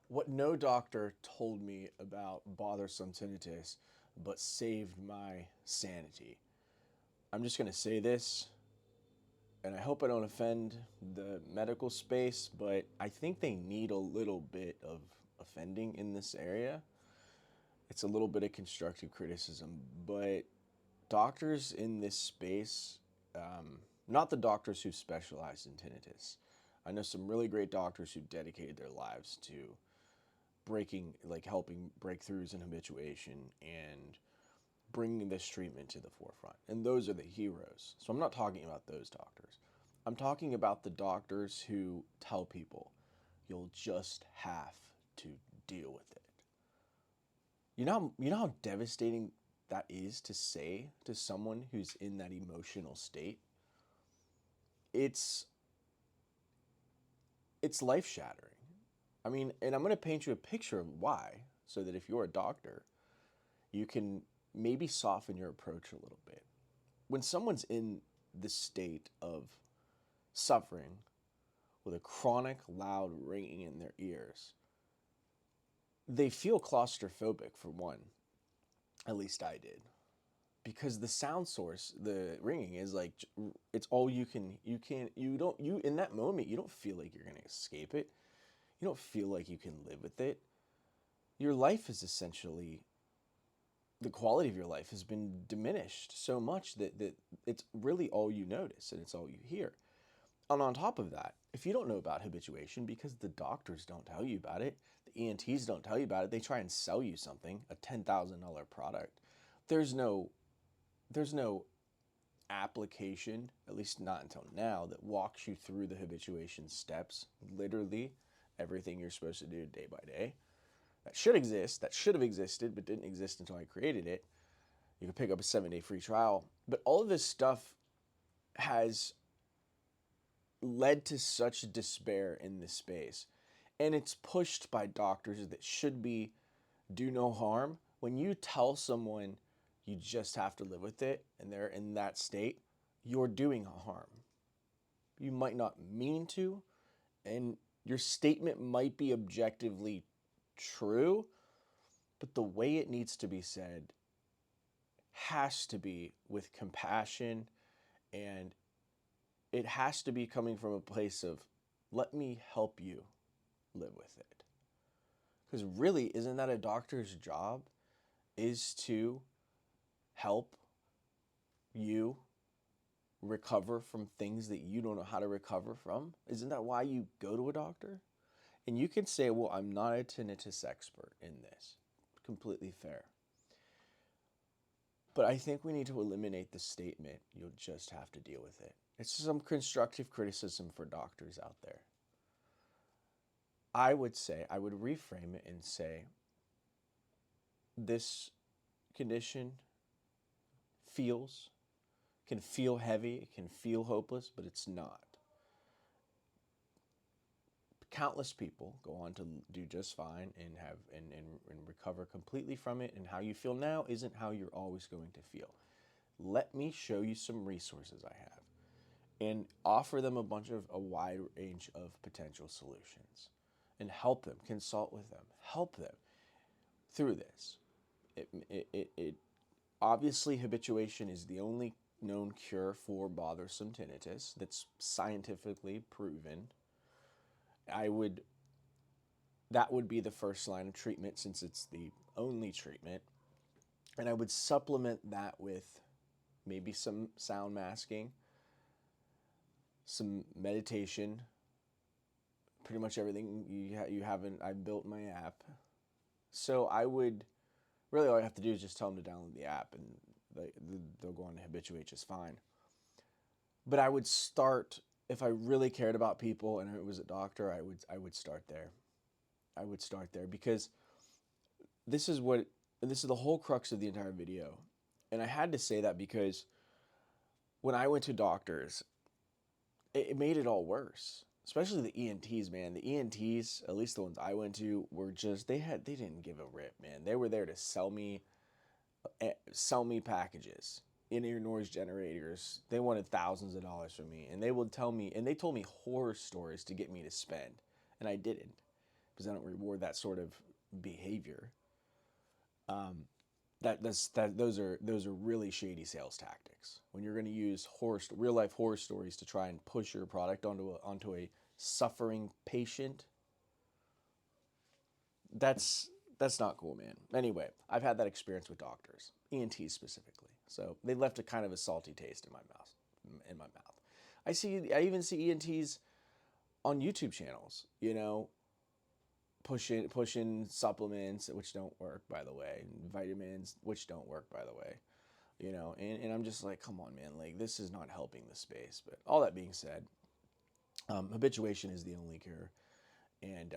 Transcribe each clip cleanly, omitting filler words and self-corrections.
What no doctor told me about bothersome tinnitus but saved my sanity. I'm just going to say this, and I hope I don't offend the medical space, but I think they need a little bit of offending in this area. It's a little bit of constructive criticism, but doctors in this space, not the doctors who specialize in tinnitus. I know some really great doctors who dedicated their lives to helping breakthroughs in habituation and bringing this treatment to the forefront. And those are the heroes. So I'm not talking about those doctors. I'm talking about the doctors who tell people you'll just have to deal with it. You know how devastating that is to say to someone who's in that emotional state? It's it's life-shattering. I mean, and I'm going to paint you a picture of why so that if you're a doctor, you can maybe soften your approach a little bit. When someone's in this state of suffering with a chronic loud ringing in their ears, they feel claustrophobic for one. At least I did. Because the sound source, the ringing is like it's all you in that moment you don't feel like you're going to escape it. You don't feel like you can live with it. Your life is essentially the quality of your life has been diminished so much that it's really all you notice and it's all you hear. And on top of that, if you don't know about habituation, because the doctors don't tell you about it, the ENTs don't tell you about it, they try and sell you something, a $10,000 product. There's no there's no application, at least not until now, that walks you through the habituation steps, literally everything you're supposed to do day by day. That should exist, that should have existed, but didn't exist until I created it. You can pick up a 7-day free trial. But all of this stuff has led to such despair in this space. And it's pushed by doctors that should be do no harm. When you tell someone you just have to live with it and they're in that state, you're doing harm. You might not mean to, and your statement might be objectively true, but the way it needs to be said has to be with compassion, and it has to be coming from a place of, let me help you live with it. Because really, isn't that a doctor's job? Is to help you recover from things that you don't know how to recover from? Isn't that why you go to a doctor? And you can say, well, I'm not a tinnitus expert in this. Completely fair. But I think we need to eliminate the statement, you'll just have to deal with it. It's some constructive criticism for doctors out there. I would reframe it and say, this condition can feel heavy, it can feel hopeless, but it's not. Countless people go on to do just fine and and recover completely from it, and how you feel now isn't how you're always going to feel. Let me show you some resources I have and offer them a wide range of potential solutions and help them, consult with them, help them through this. It obviously habituation is the only known cure for bothersome tinnitus that's scientifically proven. I would that would be the first line of treatment since it's the only treatment. And I would supplement that with maybe some sound masking, some meditation, pretty much everything you haven't. I built my app. So I would really, all I have to do is just tell them to download the app and they'll go on to habituate just fine. But I would start, if I really cared about people and it was a doctor, I would start there. I would start there because this is what this is the whole crux of the entire video. And I had to say that because when I went to doctors, it made it all worse. Especially the ENTs, man. The ENTs, at least the ones I went to, were just they didn't give a rip, man. They were there to sell me packages, in-ear noise generators. They wanted thousands of dollars from me, and they would tell me, and they told me horror stories to get me to spend, and I didn't, because I don't reward that sort of behavior. Those are really shady sales tactics. When you're going to use real life horror stories to try and push your product onto a suffering patient, that's not cool, man. Anyway, I've had that experience with doctors, ENTs specifically. So they left a kind of a salty taste in my mouth. I even see ENTs on YouTube channels, pushing supplements, which don't work, by the way, and vitamins, which don't work, by the way, and I'm just like, come on, man, like, this is not helping the space. But all that being said, habituation is the only cure. And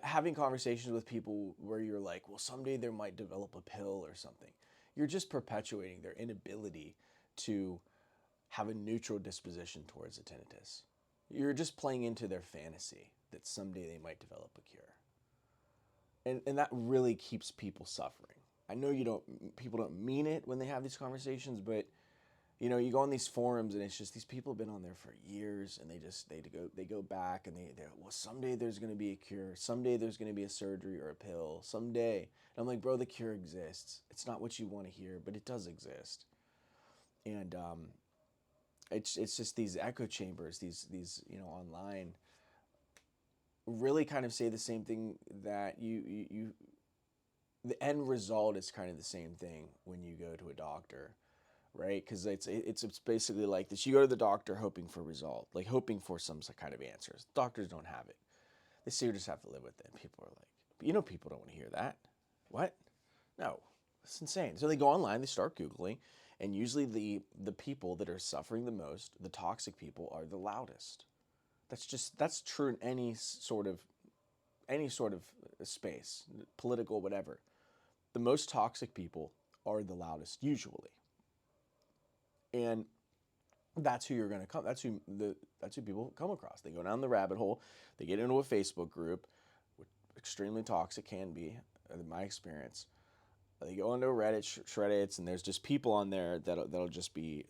having conversations with people where you're like, well, someday there might develop a pill or something, you're just perpetuating their inability to have a neutral disposition towards a tinnitus. You're just playing into their fantasy that someday they might develop a cure. And that really keeps people suffering. I know people don't mean it when they have these conversations, but you go on these forums and it's just these people have been on there for years, and they go back and they're, well, someday there's going to be a cure. Someday there's going to be a surgery or a pill. Someday. And I'm like, bro, the cure exists. It's not what you want to hear, but it does exist. And it's just these echo chambers, these online, really kind of say the same thing that the end result is kind of the same thing when you go to a doctor, right? Because it's basically like this: you go to the doctor hoping for a result, like hoping for some kind of answers. Doctors don't have it. They say you just have to live with it. And people are like, people don't want to hear that. What? No, it's insane. So they go online, they start Googling, and usually the people that are suffering the most, the toxic people, are the loudest. That's true in any sort of space, political, whatever. The most toxic people are the loudest usually. And that's who you're going to come. That's who people come across. They go down the rabbit hole. They get into a Facebook group, which extremely toxic can be, in my experience. They go into a Reddit, Shreddits, and there's just people on there that'll just be,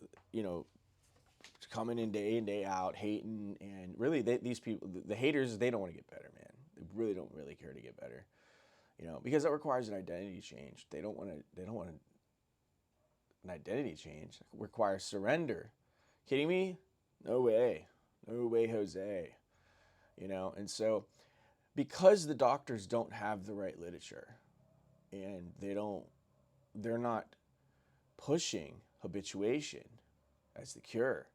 coming in day out, hating, and really these people, the haters, they don't want to get better, man. They really don't really care to get better, because that requires an identity change. They don't want an identity change. It requires surrender. Kidding me? No way, Jose. And so because the doctors don't have the right literature, and they're not pushing habituation as the cure.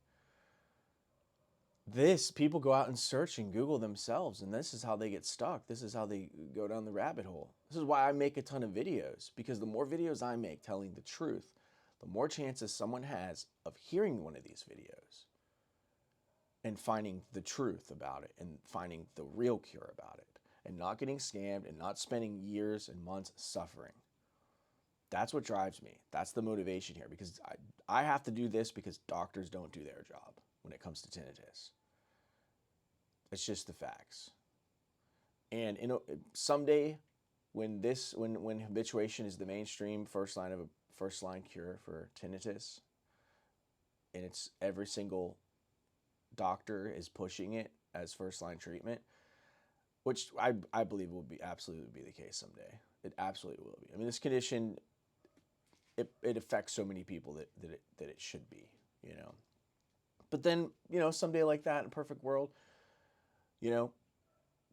People go out and search and Google themselves, and this is how they get stuck. This is how they go down the rabbit hole. This is why I make a ton of videos, because the more videos I make telling the truth, the more chances someone has of hearing one of these videos and finding the truth about it and finding the real cure about it and not getting scammed and not spending years and months suffering. That's what drives me. That's the motivation here, because I have to do this because doctors don't do their job when it comes to tinnitus. It's just the facts. And someday, when habituation is the mainstream first line cure for tinnitus, and it's every single doctor is pushing it as first line treatment, which I believe will be absolutely be the case someday. It absolutely will be. I mean, this condition, it affects so many people that it should be, But then, someday like that in a perfect world,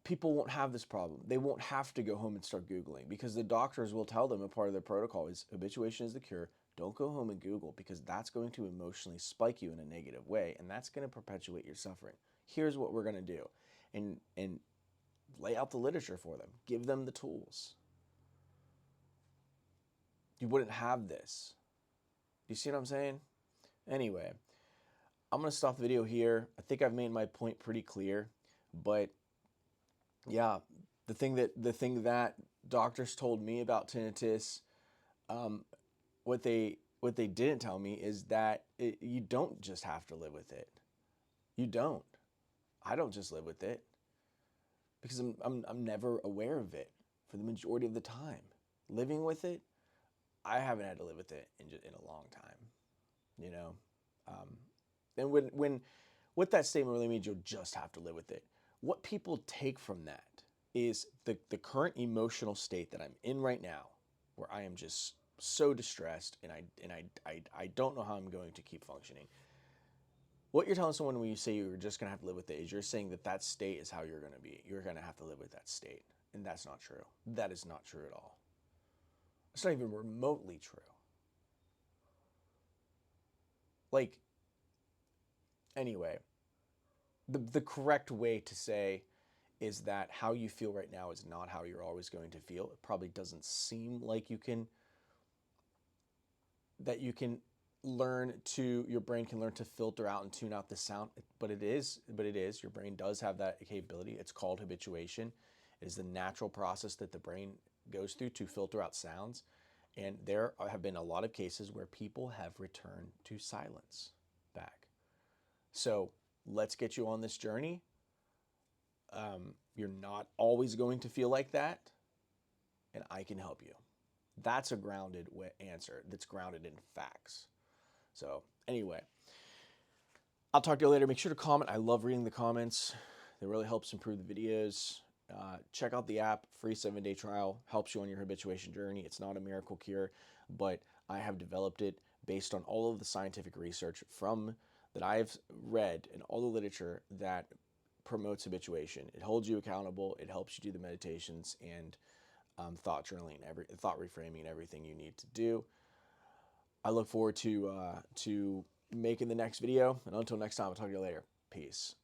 people won't have this problem. They won't have to go home and start Googling, because the doctors will tell them a part of their protocol is habituation is the cure. Don't go home and Google, because that's going to emotionally spike you in a negative way, and that's going to perpetuate your suffering. Here's what we're going to do. And lay out the literature for them. Give them the tools. You wouldn't have this. Do you see what I'm saying? Anyway, I'm going to stop the video here. I think I've made my point pretty clear, but yeah, the thing that doctors told me about tinnitus, what they didn't tell me is that you don't just have to live with it. You don't. I don't just live with it, because I'm never aware of it for the majority of the time. Living with it, I haven't had to live with it in a long time, And when what that statement really means, you'll just have to live with it. What people take from that is the current emotional state that I'm in right now, where I am just so distressed and I don't know how I'm going to keep functioning. What you're telling someone when you say you're just going to have to live with it is you're saying that that state is how you're going to be. You're going to have to live with that state. And that's not true. That is not true at all. It's not even remotely true. Like, anyway, the correct way to say is that how you feel right now is not how you're always going to feel. It probably doesn't seem like you can learn to, your brain can learn to filter out and tune out the sound, but it is your brain does have that capability. It's called habituation. It is the natural process that the brain goes through to filter out sounds. And there have been a lot of cases where people have returned to silence back. So let's get you on this journey. You're not always going to feel like that, and I can help you. That's a grounded answer that's grounded in facts. So anyway, I'll talk to you later. Make sure to comment. I love reading the comments. It really helps improve the videos. Check out the app. Free 7-day trial. Helps you on your habituation journey. It's not a miracle cure, but I have developed it based on all of the scientific research that I've read and all the literature that promotes habituation. It holds you accountable. It helps you do the meditations and thought journaling, thought reframing, and everything you need to do. I look forward to making the next video, and until next time, I'll talk to you later. Peace.